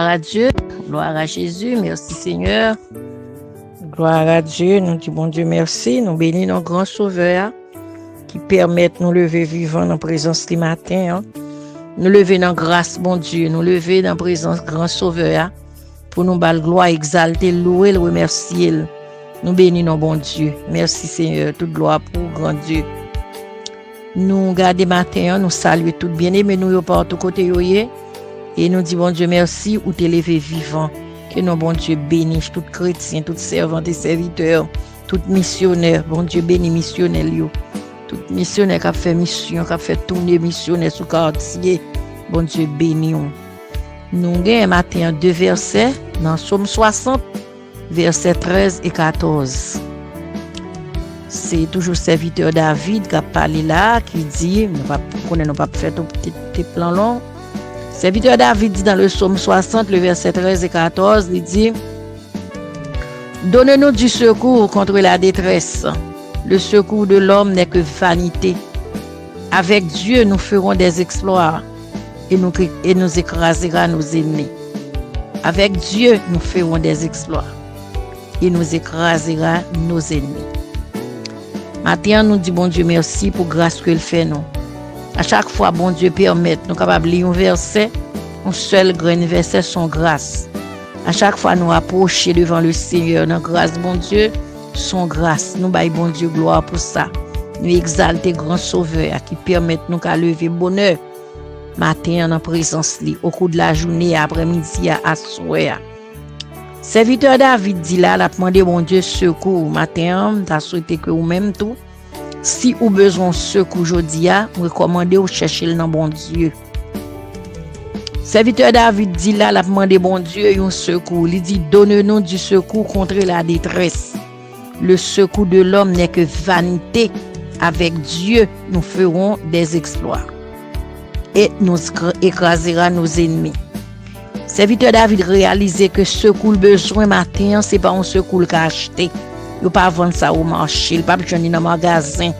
Gloire à Dieu, gloire à Jésus, merci Seigneur. Gloire à Dieu, nous disons bon Dieu merci, nous bénissons nos grands sauveurs qui permettent de nous lever vivants dans la présence du matin. Nous lever dans la grâce, bon Dieu, nous lever dans la présence grand sauveur pour nous bal gloire, exalter, louer, le remercier. Nous bénissons bon Dieu. Merci Seigneur, toute gloire pour grand Dieu. Nous gardons matin, nous saluons tout bien-aimés, nous partout côté yoye. Et nous disons bon Dieu merci ou te lever vivant. Que nos bon Dieu bénisse tout chrétien, tout servant et serviteur, tout missionnaire. Bon Dieu bénisse missionnaire yo. Tout missionnaire qui a fait mission, qui a fait tourner missionnaire sous quartier. Bon Dieu bénisse. Nous avons matin deux versets dans Psaume 60, versets 13 et 14. C'est toujours serviteur David qui a parlé là, qui dit, nous ne pas faire tout petit plan long. Serviteur David dit dans le Psaume 60, le verset 13 et 14, il dit « Donne-nous du secours contre la détresse. Le secours de l'homme n'est que vanité. Avec Dieu, nous ferons des exploits et nous écrasera nos ennemis. Avec Dieu, nous ferons des exploits et nous écrasera nos ennemis. » Maintenant, nous disons bon Dieu merci pour grâce qu'il fait nous. À chaque fois, bon Dieu permet nous capables de lire un verset, un seul grand verset, son grâce. À chaque fois, nous approcher devant le Seigneur, dans grâce, bon Dieu, son grâce. Nous baillons bon Dieu gloire pour ça. Nous exalter grand sauveur qui permet nous qu'à lever bonheur matin en présence au cours de la journée, après-midi, à soir. Serviteur David dit là, il a demandé bon Dieu secours matin, il a souhaité que vous-même tout. Si vous avez besoin de secours aujourd'hui, vous recommandez ou chercher le nom bon Dieu. Serviteur David dit là, il a demandé bon Dieu un secours. Il dit donne-nous du secours contre la détresse. Le secours de l'homme n'est que vanité. Avec Dieu, nous ferons des exploits et nous écrasera nos ennemis. Serviteur David réalisait que secours besoin matin, c'est pas un secours qu'a acheté. Il pas vendre ça au marché, il pas besoin dans magasin,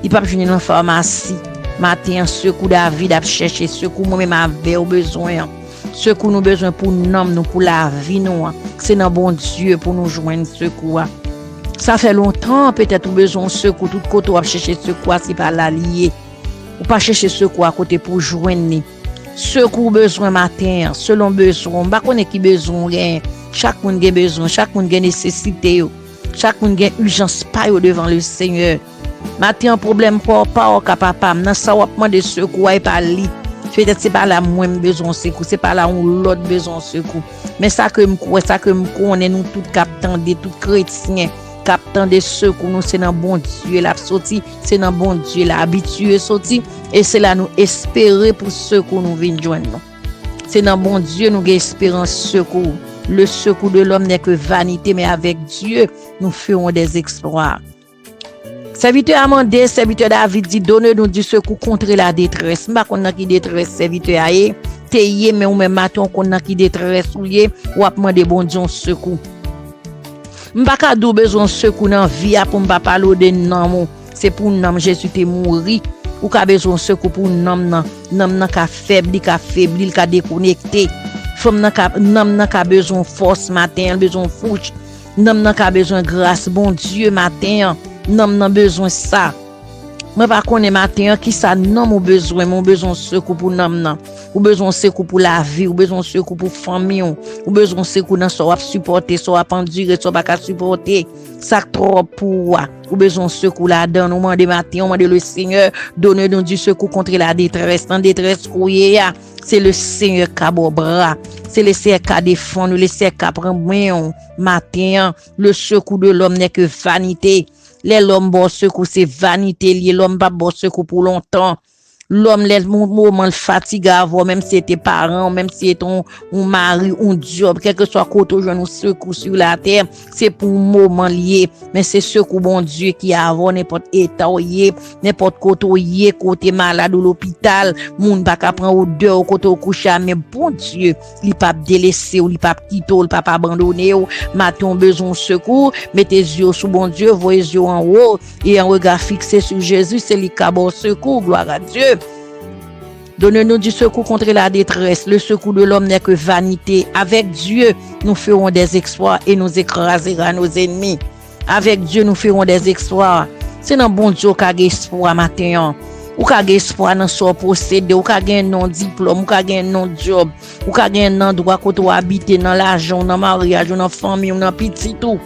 il pas besoin dans pharmacie. Matin secours David a cherché secours moi-même avait besoin. Secours nous besoin pour nous pour la vie nous. C'est dans bon Dieu pour nous joindre secours. Ça fait longtemps peut-être ou besoin secours tout côté à chercher secours c'est pas l'allié. Ou pas chercher secours à côté pour joindre. Secours besoin matin selon besoin. Pas connait qui besoin rien. Chaque monde a besoin, chaque monde a nécessité. Chaque monde a urgence pas devant le Seigneur. Matin problème pas capable dans ça on demander secours et pas li. Peut-être c'est pas là moi besoin secours, c'est pas là on l'autre besoin secours. Mais ça que me croit, ça que me connaît nous tout captandé tout chrétien captant des secours nous c'est dans bon Dieu la sorti, c'est dans bon Dieu la habitué sorti et c'est là nous espérer pour secours nous vinn joindre. C'est dans bon Dieu nous gain espérance secours. Le secours de l'homme n'est que vanité, mais avec Dieu, nous ferons des exploits. Serviteur Amandé, serviteur David dit, donne-nous du secours contre la détresse. M'a qu'on a qui détresse, serviteur aye, teye, mais ou même matin qu'on a qui détresse, ou a demandé bon Dieu secours. M'a ka dou besoin secours dans vie pour m'pa parler de nom, c'est pour nom Jésus te mouri. Ou ka besoin secours pour nom ka faible, ka déconnecté. Femme nan ka besoin force matin, besoin fouche. Nan ka besoin grâce bon Dieu matin. Nan besoin ça. Moi pas connais matin qui ça non mon besoin secours pour nan. Ou besoin secours pour la vie, ou besoin secours pour famille, ou besoin secours dans soit supporter, soit endurer, soit pas supporter. Ça trop pour ou besoin secours là-dedans, nous demander matin, on demande le Seigneur donne-nous du secours contre la détresse. En détresse couillé, c'est le Seigneur qui a bras. C'est le Seigneur qui a défendu, le Seigneur qui a pris matin. Le secours de l'homme n'est que vanité. L'homme bon secours c'est vanité, l'homme pas bon secours pour longtemps. L'homme les moments fatigué avant même si tes parents, même si ton mari, un job, quel que soit côté où nous secours sur la terre, c'est pour un moment lié, mais c'est secours bon Dieu qui a avant n'importe état n'importe côté malade ou l'hôpital, moun pas ka prendre odeur au côté au coucher, mais bon Dieu, il pas délaisser ou il pas quitter ou il pas abandonner ou matin besoin secours, mettez yeux sur bon Dieu, voyez yeux en haut et un regard fixé sur Jésus, c'est lui qui a bon secours, gloire à Dieu. Donne-nous du secours contre la détresse. Le secours de l'homme n'est que vanité. Avec Dieu, nous ferons des exploits et nous écraserons nos ennemis. Avec Dieu, nous ferons des exploits. C'est dans bon Dieu qu'a espoir matin. Ou qu'a espoir dans son posséder, ou qu'a un non diplôme, ou qu'a un non job, ou qu'a un endroit où habiter dans l'argent, dans mariage, dans famille, dans petit tout.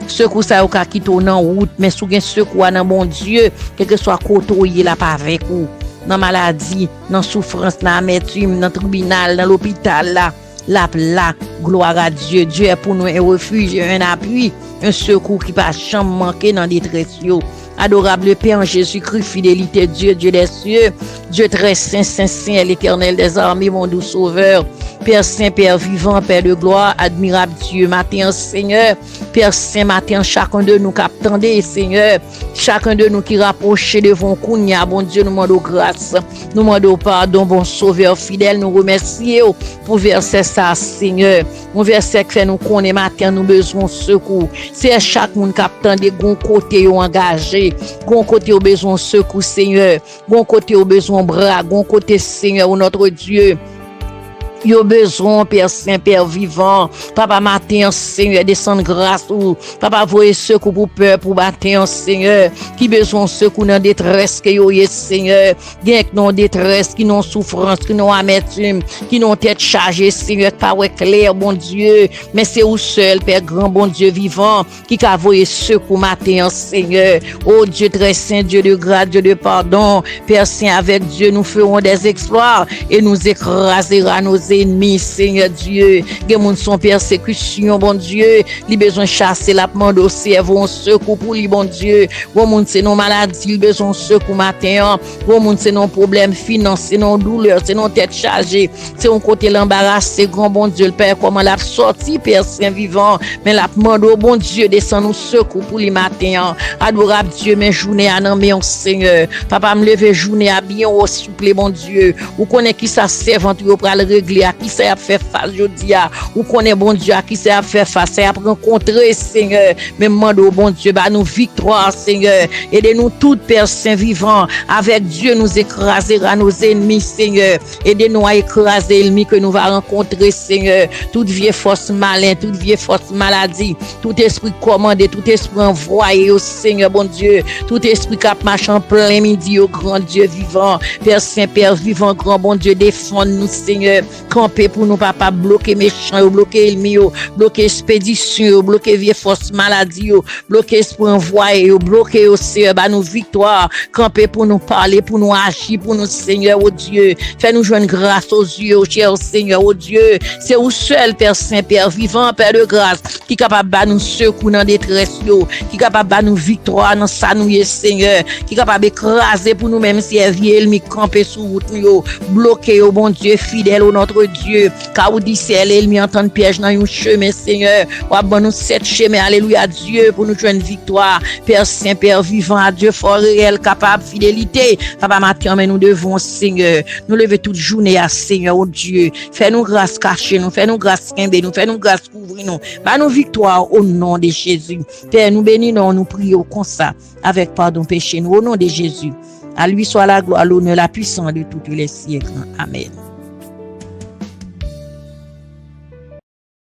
Secours ça ou qu'a quitter dans route, mais sous gen secours dans bon Dieu, quel que soit côté là pas avec ou dans maladie, dans souffrance, dans amertume, dans tribunal, dans l'hôpital là, gloire à Dieu. Dieu est pour nous un refuge, un appui, un secours qui pas jamais manquer dans détresse yo. Adorable Père en Jésus-Christ, fidélité Dieu, Dieu des cieux, Dieu très saint, saint, saint, l'Éternel des armées, mon doux sauveur, Père saint, Père vivant, Père de gloire, admirable Dieu, matin Seigneur, Père saint, matin chacun de nous qu'attendez, Seigneur, chacun de nous qui rapproche devant Kounia, bon Dieu, nous demandons grâce, nous demandons pardon, bon sauveur fidèle, nous remercions pour verset ça, Seigneur, un verset qui fait nous connaître matin, nous besoin de secours, c'est chaque monde qui attendait, bon côté engagé, gon côté au besoin secours Seigneur, gon côté au besoin bras, gon côté Seigneur notre Dieu. Yo besoin, Père Saint, Père vivant. Papa, matin, Seigneur, descend grâce ou. Papa, voyez secours pour peur, pour matin, Seigneur. Qui besoin secours dans détresse que yo y Seigneur. Bien que non détresse, qui non souffrance, qui non amertume, qui non tête chargée, Seigneur, pas clair, bon Dieu. Mais c'est où seul, Père grand, bon Dieu vivant, qui a voyé secours matin, Seigneur. Oh Dieu très saint, Dieu de grâce, Dieu de pardon. Père Saint, avec Dieu, nous ferons des exploits et nous écraserons nos ennemis, Seigneur Dieu. Gen moun son persécution, bon Dieu. Li besoin chasser la demande au cerveau, secours pour lui, bon Dieu. Bon moun c'est non maladie, besoin secours matin. Bon moun c'est non problème financier, non douleur, c'est non tête chargée. C'est un côté l'embarras, c'est grand bon Dieu, le Père, comment l'a sorti, Père Saint vivant. Mais la demande au bon Dieu, descend nous secours pour lui matin. Adorable Dieu, mes journées à non, mais Seigneur. Papa me lever journée à bien au souple, bon Dieu. Ou connaît qui ça servante, ou pral régler à qui ça a fait face jodi a ou connaît bon Dieu à qui ça a fait face ça a rencontrer Seigneur même demande au bon Dieu bah nous victoire Seigneur aidez-nous toutes Père Saint vivant avec Dieu nous écraser à nos ennemis Seigneur aidez-nous à écraser l'ennemi que nous va rencontrer Seigneur toute vieille force malin toute vieille force maladie tout esprit commandé tout esprit envoyé au Seigneur bon Dieu tout esprit qui marche en plein midi au grand Dieu vivant Père Saint Père vivant grand bon Dieu défends-nous Seigneur camper pour nous papa bloquer méchant bloquer ennemi bloquer expédition bloquer vieille force maladie bloquer esprit envoyé bloquer au Seigneur bah nous victoire camper pour nous parler pour nous agir pour nous Seigneur oh Dieu fais nous joindre grâce aux yeux oh cher Seigneur oh Dieu c'est où seul Père Saint Père vivant Père de grâce qui capable de nous secours dans détresse qui capable de nous victoire dans ça nous Seigneur qui capable écraser pour nous même si ennemi camper sur route bloquer au bon Dieu fidèle au notre Dieu car vous dit c'est l'ennemi entend piège dans un chemin Seigneur ou bon nous cette chemin alléluia Dieu pour nous joindre victoire Père Saint Père vivant à Dieu fort réel capable fidélité papa matin mais nous devons Seigneur nous lever toute journée à Seigneur oh Dieu fais-nous grâce cacher nous fais-nous grâce quimber nous fais-nous grâce couvrir nous bah nous victoire au nom de Jésus Père nous bénissons nous prions comme ça avec pardon péché nous au nom de Jésus à lui soit la gloire l'honneur la puissance de tous les siècles amen.